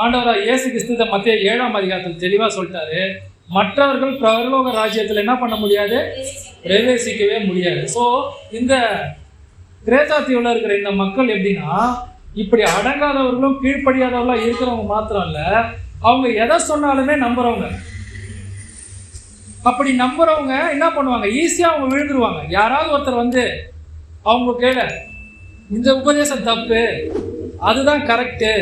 ஆண்டவராக இயேசு கிறிஸ்து மத்திய 7ஆம் அதிகாரத்தில் தெளிவா சொல்லிட்டாரு, மற்றவர்கள் பரலோக ராஜ்யத்தில் என்ன பண்ண முடியாது, பிரவேசிக்கவே முடியாது. ஸோ இந்த கிரேத்தா தீவுல இருக்கிற இந்த மக்கள் எப்படின்னா, இப்படி அடங்காதவர்களும் கீழ்ப்படியாதவர்களா இருக்கிறவங்க மாத்திரம் இல்ல, அவங்க எதை சொன்னாலுமே நம்புறவங்க. அப்படி நம்புறவங்க என்ன பண்ணுவாங்க, ஈஸியா அவங்க விழுந்துருவாங்க. யாராவது ஒருத்தர் வந்து அவங்க கையில இந்த உபதேசம் தப்பு, அதுதான் கரெக்டு,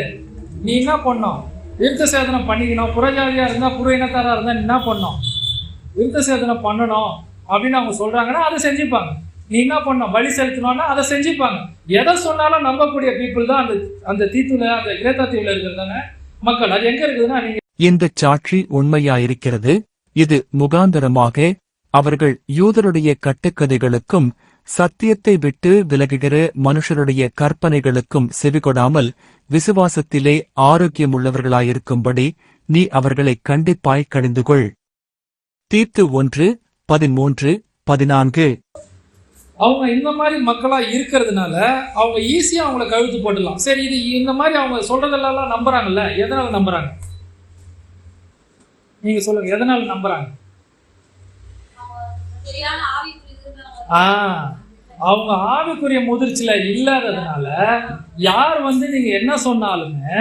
நீ என்ன பண்ணோம், விருத்த சேதனம் பண்ணிக்கணும், புறஜாதியா இருந்தா புற இனத்தாரா இருந்தா நீ என்ன பண்ணோம், விருத்த சேதனம் பண்ணணும் அப்படின்னு அவங்க சொல்றாங்கன்னா அதை செஞ்சுப்பாங்க. நீ என்ன பண்ணோம், பலி செலுத்தணும்னா அதை செஞ்சுப்பாங்க. எதை சொன்னாலும் நம்பக்கூடிய பீப்புள் தான் அந்த தீத்துல, அந்த கிரேத்தா தீவுல இருக்கிறதான மக்கள். அது எங்க இருக்குதுன்னா, நீங்க இந்த சாட்சி உண்மையாயிருக்கிறது. இது முகாந்தரமாக அவர்கள் யூதருடைய கட்டுக்கதைகளுக்கும் சத்தியத்தை விட்டு விலகுகிற மனுஷருடைய கற்பனைகளுக்கும் செவிகொடாமல் விசுவாசத்திலே ஆரோக்கியமுள்ளவர்களாயிருக்கும்படி நீ அவர்களை கண்டிப்பாய் கடிந்துகொள். தீத்து 1:13-14. அவங்க இந்த மாதிரி மக்களா இருக்கிறதுனால அவங்க ஈஸியா அவங்கள கழுத்து போட்டுடலாம். சரி, இது இந்த மாதிரி அவங்க சொல்றதெல்லாம் நம்புறாங்கல்ல, எதனால நம்புறாங்க நீங்க சொல்லுங்க, எதனால நம்புறாங்க? அவங்க ஆவிக்குரிய முதிர்ச்சியில இல்லாததுனால யார் வந்து நீங்க என்ன சொன்னாலுமே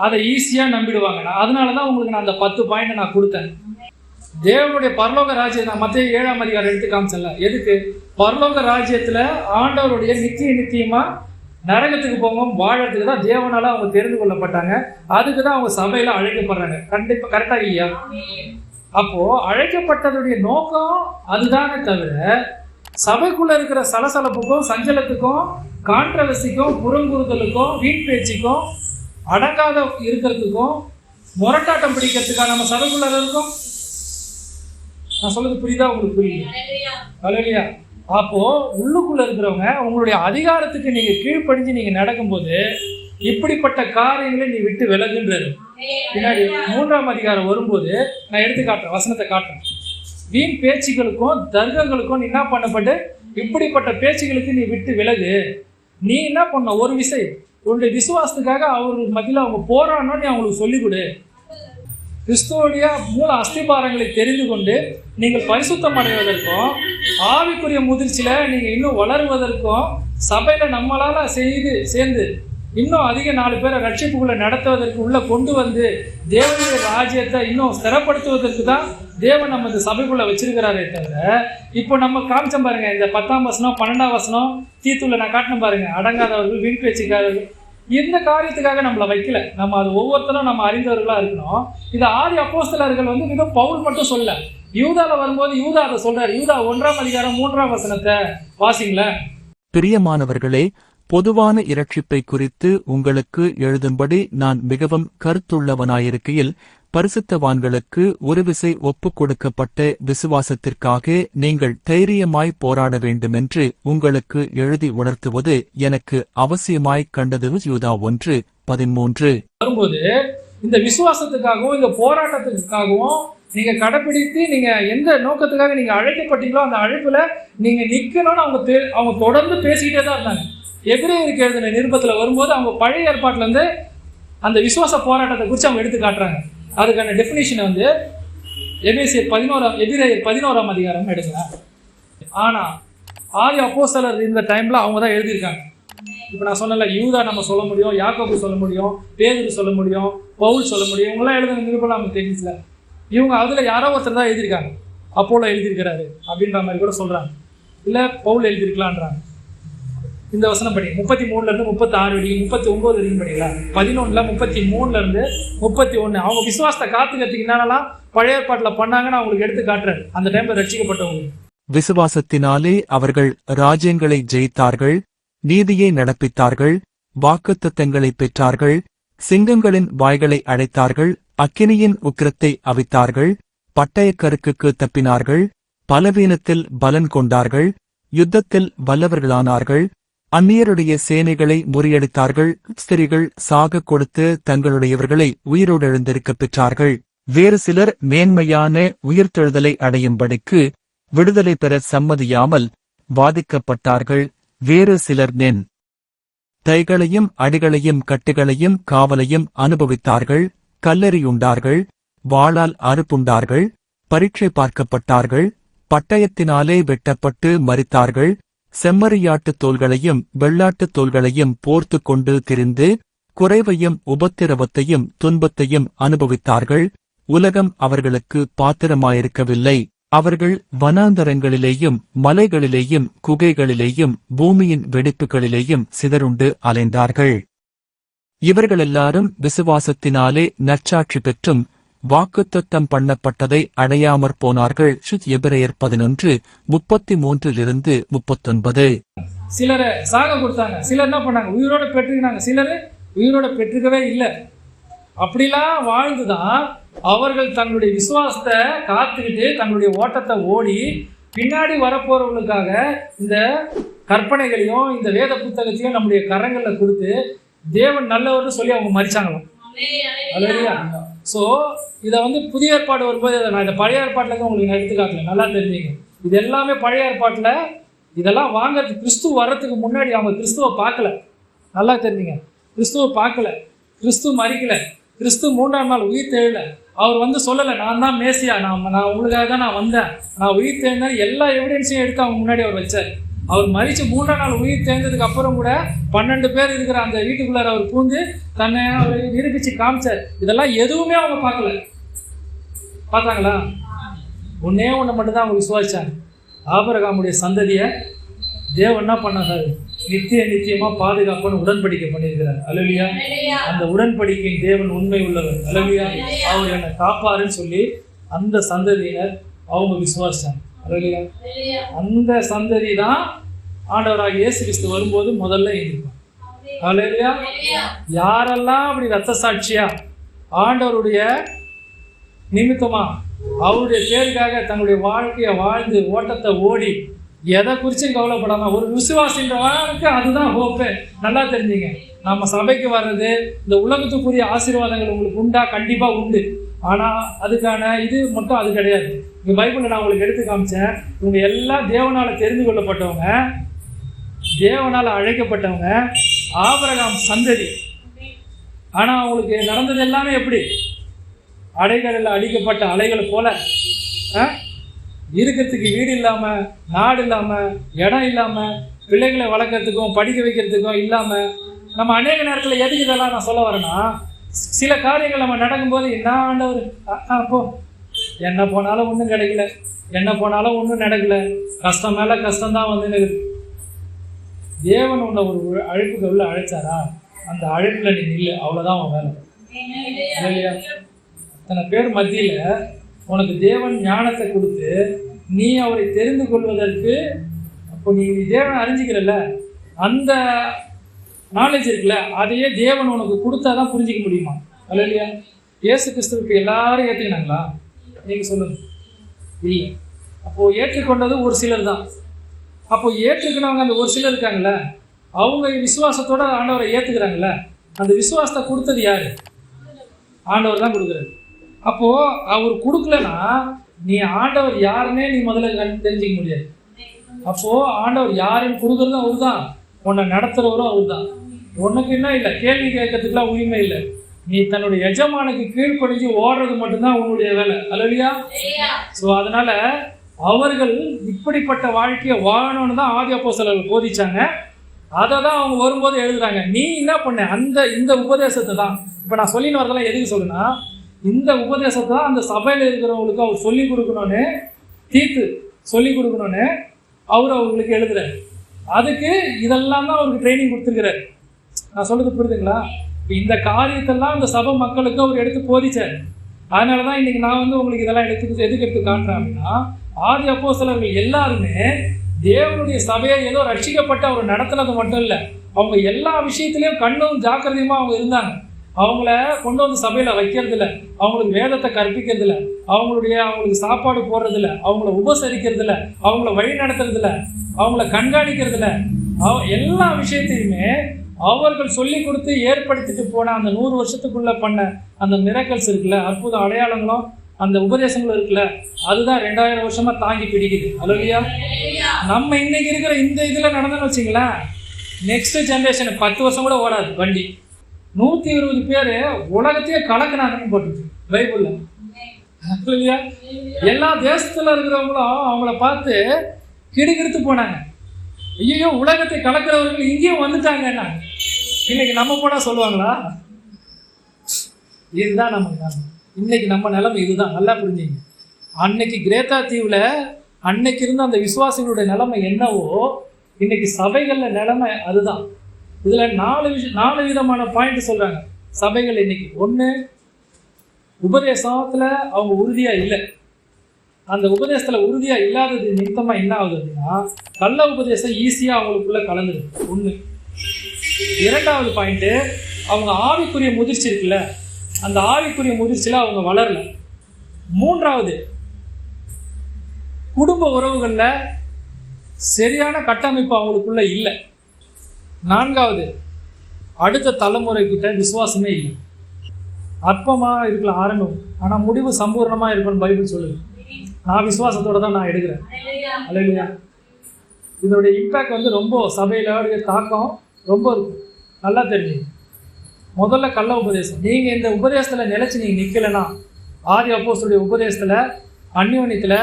அதை ஈஸியா நம்பிடுவாங்க. அதனாலதான் உங்களுக்கு நான் அந்த 10 பாயிண்ட் நான் கொடுத்தேன். தேவனுடைய பரலோக ராஜ்யத்தை நான் மத்திய 7ஆம் அதிகாரம் எடுத்து காமிச்சல. எதுக்கு? பரலோக ராஜ்யத்துல ஆண்டவருடைய நித்தியமா நரகத்துக்கு போவோம் வாழறதுக்கு தான் தேவனால அவங்க தெரிந்து கொள்ளப்பட்டாங்க. அதுக்கு தான் அவங்க சபையில அழைக்கப்படுறாங்க. கண்டிப்பா கரெக்டா இல்லையா? அப்போ அழைக்கப்பட்டதுடைய நோக்கம் அதுதானே தவிர சபைக்குள்ள இருக்கிற சலசலப்புக்கும் சஞ்சலத்துக்கும் கான்ட்ரவர்சிக்கும் புறங்குறுதலுக்கும் வீண் பேச்சுக்கும் அடங்காத இருக்கிறதுக்கும் முரட்டாட்டம் பிடிக்கிறதுக்காக நம்ம சபைக்குள்ள இருக்கோம். நான் சொல்றது புரியுதா உங்களுக்கு? புரியுது? அல்லேலூயா. அப்போ உள்ளுக்குள்ள இருக்கிறவங்க உங்களுடைய அதிகாரத்துக்கு நீங்க கீழ்ப்படிஞ்சு நீங்க நடக்கும்போது இப்படிப்பட்ட காரியங்களை நீ விட்டு விலகுன்றது. பின்னாடி 3ஆம் அதிகாரம் வரும்போது நான் எடுத்து காட்டுறேன், வசனத்தை காட்டுறேன். வீண் பேச்சுகளுக்கும் தர்க்கங்களுக்கும் நீ என்ன பண்ணப்பட்டு இப்படிப்பட்ட பேச்சுகளுக்கு நீ விட்டு விலகு. நீ என்ன பண்ண, ஒரு விஷயம் உன்னுடைய விசுவாசத்துக்காக அவர்கள் மத்தியில் அவங்க போராடணும்னு நீ அவங்களுக்கு சொல்லிக் கொடு. கிறிஸ்துவோடைய மூல அஸ்திபாரங்களை தெரிந்து கொண்டு நீங்கள் பரிசுத்தம் அடைவதற்கும் ஆவிக்குரிய முதிர்ச்சியில நீங்க இன்னும் வளருவதற்கும் சபையில நம்மளால சேர்ந்து இன்னும் அதிக 4 பேரை ரட்சிப்புக்குள்ள நடத்துவதற்கு உள்ள கொண்டு வந்து தேவனுடைய ராஜ்யத்தை இன்னும் ஸ்திரப்படுத்துவதற்கு தான் தேவன் நம்ம இந்த சபைக்குள்ள வச்சிருக்கிறாரே தவிர, இப்போ நம்ம காமிச்சோம் பாருங்க, இந்த 10ஆம் வசனம் 12ஆம் வசனம் தீத்துல நான் காட்டினேன் பாருங்க, அடங்காதவர்கள் வீண் பேச்சுக்காரர்கள், இந்த காரியத்துக்காக நம்மளை வைக்கல. நம்ம அது ஒவ்வொருத்தரும் நம்ம அறிந்தவர்களா இருக்கணும். இது ஆதி அப்போஸ்தலர்கள் வந்து மிகவும் பவுல் மட்டும் சொல்ல, யூதால வரும்போது யூதா அதை சொல்றாரு. யூதா 1ஆம் அதிகாரம் 3ஆம் வசனத்தை வாசிங்கள. பிரியமானவர்களே, பொதுவான இரட்சிப்பை குறித்து உங்களுக்கு எழுதும்படி நான் மிகவும் கருத்துள்ளவனாயிருக்கையில் பரிசுத்தவான்களுக்கு ஒரு விசை ஒப்புக் கொடுக்கப்பட்ட விசுவாசத்திற்காக நீங்கள் தைரியமாய் போராட வேண்டுமென்று உங்களுக்கு எழுதி உணர்த்துவது எனக்கு அவசியமாய் கண்டது. யூதா 1:13. வரும்போது இந்த விசுவாசத்துக்காகவும் இந்த போராட்டத்துக்காகவும் நீங்க கடைபிடித்து நீங்க எந்த நோக்கத்துக்காக நீங்க அழைக்கப்பட்டீங்களோ அந்த அழைப்புல நீங்க நிக்கணும்னு அவங்க தொடர்ந்து பேசிக்கிட்டே தான் இருந்தாங்க. எபிரேயருக்கு எழுதின நிருபத்துல வரும்போது அவங்க பழைய ஏற்பாட்டுல இருந்து அந்த விசுவாச போராட்டத்தை குறித்து அவங்க எடுத்து காட்டுறாங்க. அதுக்கான டெஃபினிஷனை வந்து எபிரேயர் 11ஆம் அதிகாரம் எடுக்கலாம். ஆனா ஆதி அப்போஸ்தலர் இந்த டைம்ல அவங்க தான் எழுதியிருக்காங்க. இப்ப நான் சொன்னல, யூதா நம்ம சொல்ல முடியும், யாக்கோபு சொல்ல முடியும், பேதுரு சொல்ல முடியும், பவுல் சொல்ல முடியும், இவங்கெல்லாம் எழுதின நிருபம் நமக்கு தெரியல. இவங்க அதுல யாரோ ஒருத்தர் தான் எழுதியிருக்காங்க. அப்போலோ எழுதியிருக்கிறாரு அப்படின்ற மாதிரி கூட சொல்றாங்க, இல்ல பவுல் எழுதியிருக்கலான்றாங்க. இந்த வசனம் படி 33 இருந்து 36 வரைக்கும் 39 வரைக்கும் படிக்கலாம். 11 33 இருந்து 31 அவங்க விசுவாசத்தை காத்துக்கிறதுக்கு என்னென்னலாம் பழைய ஏற்பாட்டுல பண்ணாங்கன்னு அவங்களுக்கு எடுத்து காட்டுறாரு. அந்த டைம்ல ரட்சிக்கப்பட்டவங்க விசுவாசத்தினாலே அவர்கள் ராஜ்யங்களை ஜெயித்தார்கள், நீதியை நடப்பித்தார்கள், வாக்குத்தத்தங்களை பெற்றார்கள், சிங்கங்களின் வாய்களை அடைத்தார்கள், அக்கினியின் உக்கிரத்தை அவித்தார்கள், பட்டயக்கருக்குக்கு தப்பினார்கள், பலவீனத்தில் பலன் கொண்டார்கள், யுத்தத்தில் வல்லவர்களானார்கள், அந்நியருடைய சேனைகளை முறியடித்தார்கள், ஸ்திரீகள் சாக கொடுத்து தங்களுடையவர்களை உயிரோடெழுந்திருக்கப் பெற்றார்கள். வேறு சிலர் மேன்மையான உயிர்த்தெழுதலை அடையும்படிக்கு விடுதலை பெற சம்மதியாமல் வாதிக்கப்பட்டார்கள். வேறு சிலர் தைகளையும் அடிகளையும் கட்டுகளையும் காவலையும் அனுபவித்தார்கள், கல்லெறியுண்டார்கள், வாளால் அறுப்புண்டார்கள், பரீட்சை பார்க்கப்பட்டார்கள், பட்டயத்தினாலே வெட்டப்பட்டு மரித்தார்கள், செம்மறியாட்டுத் தோள்களையும் வெள்ளாட்டுத் தோள்களையும் போர்த்துக் கொண்டு திரிந்து குறைவையும் உபத்திரவத்தையும் துன்பத்தையும் அனுபவித்தார்கள். உலகம் அவர்களுக்கு பாத்திரமாயிருக்கவில்லை. அவர்கள் வனாந்தரங்களிலேயும் மலைகளிலேயும் குகைகளிலேயும் பூமியின் வெடிப்புகளிலேயும் சிதறுண்டு அலைந்தார்கள். இவர்களெல்லாரும் விசுவாசத்தினாலே நற்சாட்சி பெற்றும் வாக்குத்தத்தம் பண்ணப்பட்டதை அடையாமற் போனார்கள். எபிரேயர் 11:33-39. சிலரை சாக கொடுத்தாங்க, சிலர் என்ன பண்ணாங்க, உயிரோட பெற்றுக்கினாங்க, சிலர் உயிரோட பெற்றுக்கவே இல்லை. அப்படிலாம் வாழ்ந்துதான் அவர்கள் தங்களுடைய விசுவாசத்தை காத்துக்கிட்டு தங்களுடைய ஓட்டத்தை ஓடி பின்னாடி வரப்போறவங்களுக்காக இந்த கற்பனைகளையும் இந்த வேத புத்தகத்தையும் நம்முடைய கரங்கள்ல கொடுத்து தேவன் நல்லவர்னு சொல்லி அவங்க மரிச்சாங்களாம். அல்லேலூயா. ஸோ இதை புதிய ஏற்பாடு வரும்போது நான் இந்த பழைய ஏற்பாட்டில் உங்களுக்கு நான் எடுத்துக்காட்டல, நல்லா தெரிஞ்சுங்க. இது எல்லாமே பழைய ஏற்பாட்டில் இதெல்லாம் வாங்கிறதுக்கு கிறிஸ்துவ வர்றதுக்கு முன்னாடி அவங்க கிறிஸ்துவை பார்க்கல. நல்லா தெரிஞ்சுங்க, கிறிஸ்துவை பார்க்கல, கிறிஸ்து மரிக்கல, கிறிஸ்து 3ஆம் நாள் உயிர் தெழல. அவர் சொல்லலை நான் தான் மேசியா, நான் உங்களுக்காக தான் நான் வந்தேன், நான் உயிர் தேர்ந்தேன், எல்லா எவிடன்ஸையும் எடுத்து அவங்க முன்னாடி அவர் வச்சார். அவர் மரிச்சு 3ஆம் நாள் உயிர் தேர்ந்ததுக்கு அப்புறம் கூட 12 பேர் இருக்கிற அந்த வீட்டுக்குள்ளார அவர் பூந்து தன்னை அவர் நிரூபிச்சு காமிச்சார். இதெல்லாம் எதுவுமே அவங்க பார்க்கல. பார்த்தாங்களா? ஒன்னே ஒன்று மட்டும்தான் அவங்க விசுவாசிச்சாங்க. ஆபிரகாமுடைய சந்ததியை தேவன் என்ன பண்ணாரு? நித்தியமா பாதுகாப்புன்னு உடன்படிக்கை பண்ணியிருக்கிறார். அல்லேலூயா. அந்த உடன்படிக்கையின் தேவன் உண்மை உள்ளவர். அல்லேலூயா. அவர் என்னை காப்பாருன்னு சொல்லி அந்த சந்ததியினர் அவங்க விசுவாசிச்சாங்க. அல்லேலூயா. அந்த சந்ததி தான் ஆண்டவராகிய இயேசு கிறிஸ்து வரும்போது முதல்ல எழுதிருப்பாங்க. அல்லேலூயா. யாரெல்லாம் அப்படி ரத்த சாட்சியா ஆண்டவருடைய நிமித்தமா அவருடைய பேருக்காக தங்களுடைய வாழ்க்கையை வாழ்ந்து ஓட்டத்தை ஓடி எதை குறிச்சும் கவலைப்படாம ஒரு விசுவாசின்றவனுக்கு அதுதான் ஹோப்பு. நல்லா தெரிஞ்சுங்க, நம்ம சபைக்கு வர்றது இந்த உலகத்துக்குரிய ஆசீர்வாதங்கள் உங்களுக்கு உண்டா? கண்டிப்பா உண்டு. ஆனா அதுக்கான இது மட்டும் அது கிடையாது. இங்க பைபிள்ல நான் உங்களுக்கு எடுத்து காமிச்சேன். இவங்க எல்லாம் தேவனால தெரிந்து கொள்ளப்பட்டவங்க, தேவனால அழைக்கப்பட்டவங்க, ஆபிரகாம் சந்ததி. ஆனா அவங்களுக்கு நடந்தது எல்லாமே எப்படி? அடைகளில் அடிக்கப்பட்ட அலைகளை போல. இருக்கிறதுக்கு வீடு இல்லாம, நாடு இல்லாம, இடம் இல்லாம, பிள்ளைகளை வளர்க்கறதுக்கும் படிக்க வைக்கிறதுக்கும் இல்லாம, நம்ம அநேக நேரத்தில் எதுக்கு இதெல்லாம் நான் சொல்ல வரேன்னா, சில காரியங்கள் நம்ம நடக்கும்போது என்ன ஆண்டவர் அப்போ என்ன போனாலும் ஒன்றும் கிடைக்கல, என்ன போனாலும் ஒன்றும் நடக்கல, கஷ்டம் மேல கஷ்டம்தான் வந்து தேவன் உன்னை ஒரு அழைப்புக்கு உள்ள அழைச்சாரா, அந்த அழைப்புல நீ நில்லு, அவ்வளவுதான் அவன் வேலை. இல்லையா? அத்தனை பேர் மத்தியில உனக்கு தேவன் ஞானத்தை கொடுத்து நீ அவரை தெரிந்து கொள்வதற்கு, அப்போ நீ தேவனை அறிஞ்சிக்கிறல்ல, அந்த நாலேஜ் இருக்குல்ல, அதையே தேவன் உனக்கு கொடுத்தாதான் புரிஞ்சிக்க முடியுமா? அல்லேலூயா. இயேசு கிறிஸ்துவுக்கு எல்லாரும் ஏற்றுக்கினாங்களா? நீங்க சொல்லுங்க. இல்லை. அப்போ ஏற்றுக்கொண்டது ஒரு சிலர் தான். அப்போ ஏற்றுக்கினவங்க அந்த ஒரு சிலர் இருக்காங்கல்ல, அவங்க விசுவாசத்தோட ஆண்டவரை ஏற்றுக்கிறாங்கல்ல, அந்த விசுவாசத்தை கொடுத்தது யாரு? ஆண்டவர் தான் கொடுக்குறாரு. அப்போ அவர் கொடுக்கலன்னா நீ ஆண்டவர் யாருன்னே நீ முதல்ல தெரிஞ்சிக்க முடியாது. அப்போ ஆண்டவர் யாருன்னு கொடுக்கறதும் அவரு தான், உன்னை நடத்துறவரும் அவரு தான். உனக்கு என்ன இல்லை, கேள்வி கேட்கறதுக்குலாம் உரிமை இல்லை. நீ தன்னுடைய எஜமானுக்கு கீழ்ப்படிஞ்சு ஓடுறது மட்டும்தான் உன்னுடைய வேலை. அல்லேலூயா. ஸோ அதனால அவர்கள் இப்படிப்பட்ட வாழ்க்கையை வாழணும்னு தான் ஆதி அப்போஸ்தலர்கள் போதிச்சாங்க. அதை தான் அவங்க வரும்போது எழுதுறாங்க. நீ என்ன பண்ண? இந்த உபதேசத்தை தான் இப்போ நான் சொல்லின்னு வரதெல்லாம் எதுக்கு சொல்லுன்னா, இந்த உபதேசத்தை தான் அந்த சபையில் இருக்கிறவங்களுக்கு அவர் சொல்லிக் கொடுக்கணும்னு, தீர்த்து சொல்லிக் கொடுக்கணும்னு அவங்களுக்கு எழுதுறாரு. அதுக்கு இதெல்லாம் தான் அவருக்கு ட்ரைனிங் கொடுத்துருக்கிறார். நான் சொல்றது புரியுதுங்களா? இந்த காரியத்தெல்லாம் இந்த சபை மக்களுக்கு அவர் எடுத்து போதிச்சார். அதனால தான் இன்னைக்கு நான் உங்களுக்கு இதெல்லாம் எதுக்கு எடுத்து காட்டுறேன் அப்படின்னா, ஆதி அப்போஸ்தலர்கள் எல்லாருமே தேவனுடைய சபையை ஏதோ ரட்சிக்கப்பட்டு அவர் நடத்துனது மட்டும் இல்லை, அவங்க எல்லா விஷயத்திலையும் கண்ணும் ஜாக்கிரதையுமா அவங்க இருந்தாங்க. அவங்கள கொண்டு வந்து சபையில வைக்கிறது இல்லை, அவங்களுக்கு வேதத்தை கற்பிக்கிறது இல்லை, அவங்களுக்கு சாப்பாடு போடுறது இல்லை, அவங்கள உபசரிக்கிறது இல்லை, அவங்கள வழி நடத்துறது இல்லை, அவங்கள கண்காணிக்கிறது இல்லை, எல்லா விஷயத்தையுமே அவர்கள் சொல்லி கொடுத்து ஏற்படுத்திட்டு போன அந்த 100 வருஷத்துக்குள்ள பண்ண அந்த மிரக்கல்ஸ் இருக்குல்ல, அற்புத அடையாளங்களும் அந்த உபதேசங்களும் இருக்குல்ல, அதுதான் 2000 வருஷமா தாங்கி பிடிக்குது. அல்லேலூயா. நம்ம இன்னைக்கு இருக்கிற இந்த இதுல நடந்தோன்னு வச்சுங்களேன், நெக்ஸ்ட் ஜெனரேஷன் 10 வருஷம் கூட ஓடாது வண்டி. 120 பேர் உலகத்தையே கலக்குனாங்கன்னு போட்டுருக்கு பைபிள்ல. இல்லையா? எல்லா தேசத்துல இருக்கிறவங்களும் அவங்கள பார்த்து கிடுகிடுத்து போனாங்க. ஐயோ, உலகத்தை கலக்கிறவர்கள் இங்கேயும் வந்துட்டாங்கன்னா இன்னைக்கு நம்ம போனா சொல்லுவாங்களா? இதுதான் நமக்கு இன்னைக்கு நம்ம நிலைமை இதுதான். நல்லா புரிஞ்சுங்க. அன்னைக்கு கிரேத்தா தீவுல அன்னைக்கு இருந்த அந்த விசுவாசிகளுடைய நிலைமை என்னவோ இன்னைக்கு சபைகள்ல நிலைமை அதுதான். இதுல 4 விதமான பாயிண்ட் சொல்றாங்க சபைகள் இன்னைக்கு. ஒண்ணு, உபதேசத்துல அவங்க உறுதியா இல்லை. அந்த உபதேசத்துல உறுதியா இல்லாதது நிமித்தமா என்ன ஆகுது அப்படின்னா கள்ள உபதேசம் ஈஸியா அவங்களுக்குள்ள கலந்துருக்கு. ஒண்ணு. 2வது பாயிண்ட், அவங்க ஆவிக்குரிய முதிர்ச்சி இருக்குல்ல, அந்த ஆவிக்குரிய முதிர்ச்சியில அவங்க வளரல. 3வது, குடும்ப உறவுகள்ல சரியான கட்டமைப்பு அவங்களுக்குள்ள இல்லை. 4வது, அடுத்த தலைமுறைக்கிட்ட விசுவாசமே இல்லை. அற்பமா இருக்கலாம் ஆரம்பம், ஆனா முடிவு சம்பூர்ணமா இருக்கும்னு பைபிள் சொல்லுது. நான் விசுவாசத்தோட தான் நான் எடுக்கிறேன். அல்லேலூயா. இதோடைய இம்பாக்ட் வந்து ரொம்ப சபையில தாக்கம் ரொம்ப இருக்கும். நல்லா தெரிஞ்சுங்க. முதல்ல கள்ள உபதேசம். நீங்க இந்த உபதேசத்துல நிலைச்சு நீங்க நிக்கலைன்னா, ஆதி அப்போஸ்தலருடைய உபதேசத்துல, அந்யோன்யத்துல,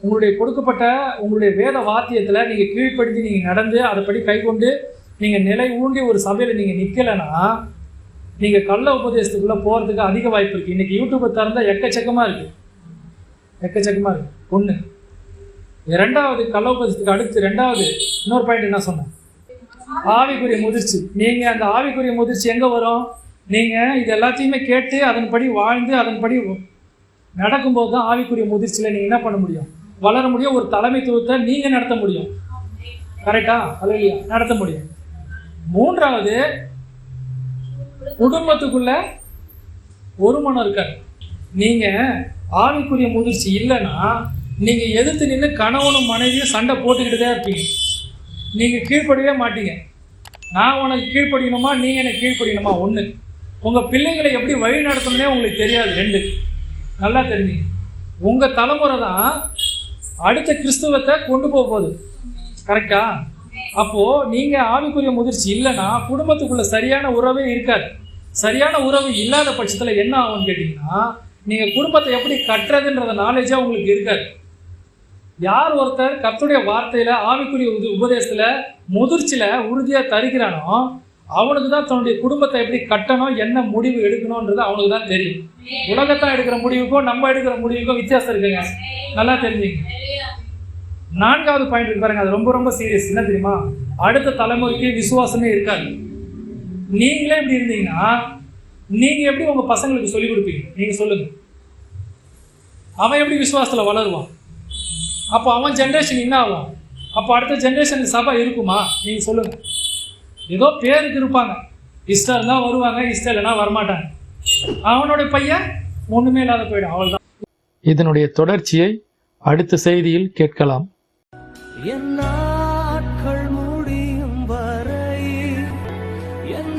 உங்களுடைய கொடுக்கப்பட்ட உங்களுடைய வேத வாத்தியத்துல நீங்க கீழ்ப்படுத்தி நீங்க நடந்து அதைப்படி கை கொண்டு நீங்க நிலை ஊண்டி ஒரு சபையில நீங்க நிக்கலைன்னா நீங்க கள்ள உபதேசத்துக்குள்ள போறதுக்கு அதிக வாய்ப்பு இருக்கு. இன்னைக்கு யூடியூப்பை திறந்தா எக்கச்சக்கமா இருக்கு. ஒண்ணு. 2வது, கள்ள உபதேசத்துக்கு அடுத்து 2வது இன்னொரு பாயிண்ட் என்ன சொன்னேன், ஆவிக்குரிய முதிர்ச்சி. நீங்க அந்த ஆவிக்குரிய முதிர்ச்சி எங்க வரும்? நீங்க இது எல்லாத்தையுமே கேட்டு அதன்படி வாழ்ந்து அதன்படி நடக்கும்போது தான் ஆவிக்குரிய முதிர்ச்சியில நீங்க என்ன பண்ண முடியும்? வளர முடியும். ஒரு தலைமைத்துவத்தை நீங்க நடத்த முடியும். கரெக்டா? அல்லேலூயா. நடத்த முடியும். 3வது, குடும்பத்துக்குள்ள ஒரு மனம் இருக்காது. நீங்க ஆவிக்குரிய முதிர்ச்சி இல்லைன்னா நீங்க எதிர்த்து நின்று கணவனும் மனைவியும் சண்டை போட்டுக்கிட்டு தான் இருப்பீங்க. நீங்க கீழ்ப்படியவே மாட்டீங்க. நான் உனக்கு கீழ்ப்படியணுமா, நீங்க எனக்கு கீழ்ப்படியணுமா? 1. உங்க பிள்ளைங்களை எப்படி வழி நடத்தணும்னே உங்களுக்கு தெரியாது. 2. நல்லா தெரிஞ்சுங்க. உங்க தலைமுறை தான் அடுத்த கிறிஸ்துவத்தை கொண்டு போக போகுது. கரெக்டா? அப்போ நீங்க ஆவிக்குரிய முதிர்ச்சி இல்லைன்னா குடும்பத்துக்குள்ள சரியான உறவே இருக்காது. சரியான உறவு இல்லாத பட்சத்துல என்ன ஆகும்னு கேட்டீங்கன்னா நீங்க குடும்பத்தை எப்படி கட்டுறதுன்றத நாலேஜா உங்களுக்கு இருக்காது. யார் ஒருத்தர் கர்த்தருடைய வார்த்தையில ஆவிக்குரிய உபதேசத்துல முதிர்ச்சியில உறுதியா தருகிறானோ அவனுக்கு தான் தன்னுடைய குடும்பத்தை எப்படி கட்டணும், என்ன முடிவு எடுக்கணும்ன்றது அவனுக்கு தான் தெரியும். உலகத்தான் எடுக்கிற முடிவுக்கும் நம்ம எடுக்கிற முடிவுக்கும் வித்தியாசம் இருக்குங்க. நல்லா தெரிஞ்சுங்க. 4வது பாயிண்ட் இருக்கு பாருங்க, அது ரொம்ப ரொம்ப சீரியஸ். என்ன தெரியுமா? அடுத்த தலைமுறைக்கு விசுவாசமே இருக்காது. நீங்களே எப்படி இருந்தீங்கன்னா நீங்க எப்படி உங்க பசங்களுக்கு சொல்லிக் கொடுப்பீங்க? நீங்க சொல்லுங்க. அவன் எப்படி விசுவாசத்துல வளருவான்? அப்போ அவன் ஜென்ரேஷன் என்ன ஆகும்? அப்போ அடுத்த ஜென்ரேஷன் சபை இருக்குமா? நீங்க சொல்லுங்க. ஏதோ பேருக்கு இருப்பாங்க, இஷ்டம் இருந்தா வருவாங்க, இஷ்டம் இல்லைன்னா வரமாட்டாங்க. அவனோட பையன் ஒண்ணுமே இல்லாத போயிடும். அவள்தான். இதனுடைய தொடர்ச்சியை அடுத்த செய்தியில் கேட்கலாம். என் நாட்கள் முடியும் வரை என்